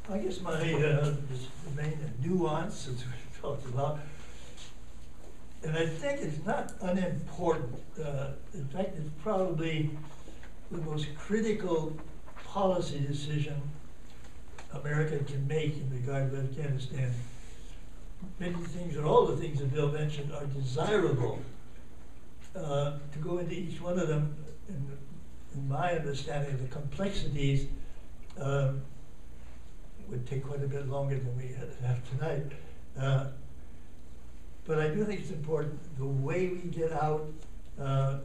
I guess my main nuance, as we talked about, and I think it's not unimportant. In fact, it's probably the most critical policy decision America can make in regard to Afghanistan. Many things, or all the things that Bill mentioned, are desirable. To go into each one of them, in my understanding of the complexities, would take quite a bit longer than we have tonight. But I do think it's important the way we get out. I'm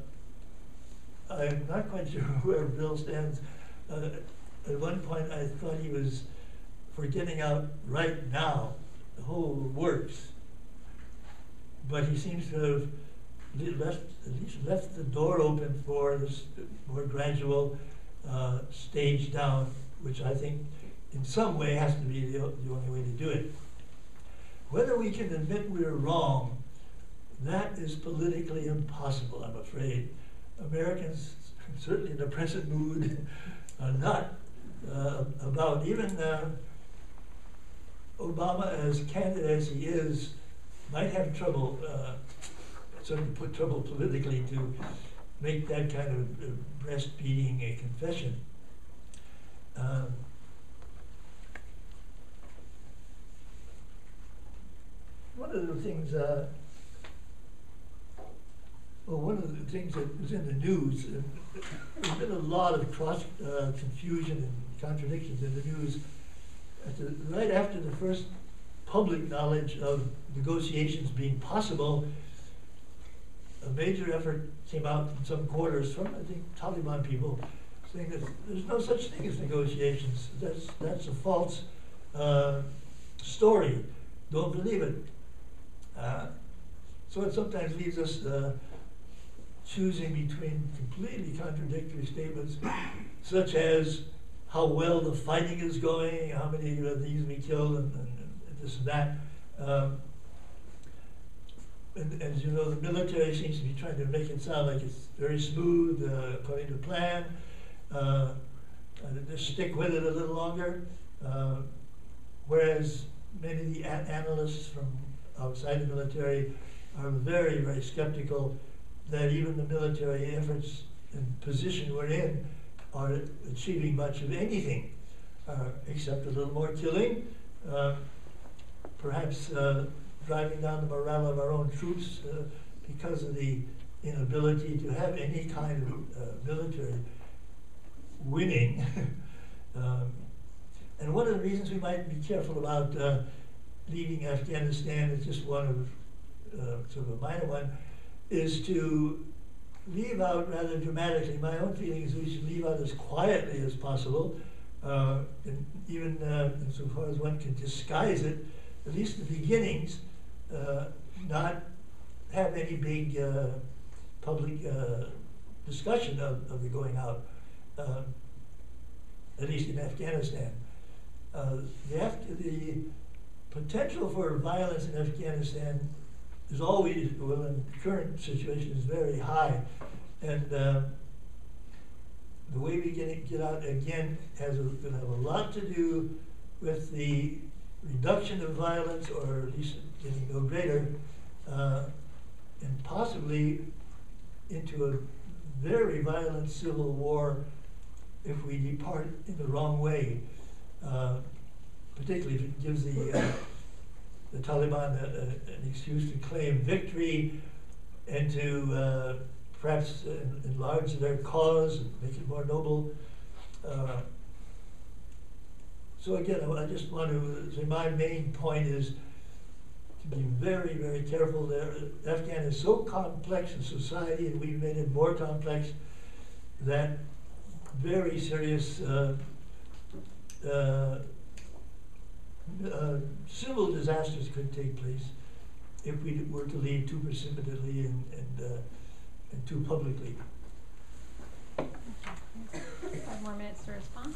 not quite sure where Bill stands. At one point I thought he was for getting out right now, the whole works. But he seems to have at least left the door open for this more gradual stage down, which I think in some way has to be the only way to do it. Whether we can admit we're wrong, that is politically impossible, I'm afraid. Americans, certainly in the present mood, are not about, even Obama, as candid as he is, might have trouble, certainly put trouble politically to make that kind of breast-beating a confession. One of the things, one of the things that was in the news, there's been a lot of confusion and contradictions in the news. Right after the first public knowledge of negotiations being possible, a major effort came out in some quarters from, I think, Taliban people, saying that there's no such thing as negotiations. That's a false story. Don't believe it. So it sometimes leaves us choosing between completely contradictory statements, such as how well the fighting is going, how many of these we killed, and this and that. And as you know, the military seems to be trying to make it sound like it's very smooth, according to plan. Just stick with it a little longer. Whereas many of the analysts from outside the military are very, very skeptical that even the military efforts and position we're in are achieving much of anything, except a little more killing, perhaps driving down the morale of our own troops because of the inability to have any kind of military winning. And one of the reasons we might be careful about leaving Afghanistan is just one of sort of a minor one, is to leave out rather dramatically. My own feeling is we should leave out as quietly as possible, and even insofar as one can disguise it, at least the beginnings, not have any big public discussion of the going out, at least in Afghanistan. The potential for violence in Afghanistan is always, well, in the current situation, is very high. And the way we get out, again, going to have a lot to do with the reduction of violence, or at least getting no greater, and possibly into a very violent civil war if we depart in the wrong way, particularly if it gives the Taliban an excuse to claim victory and to perhaps enlarge their cause and make it more noble. So again, I just want to say my main point is to be very, very careful there. Afghan is so complex a society, and we've made it more complex, that very serious civil disasters could take place if we were to leave too precipitately and too publicly. 5 more minutes to respond.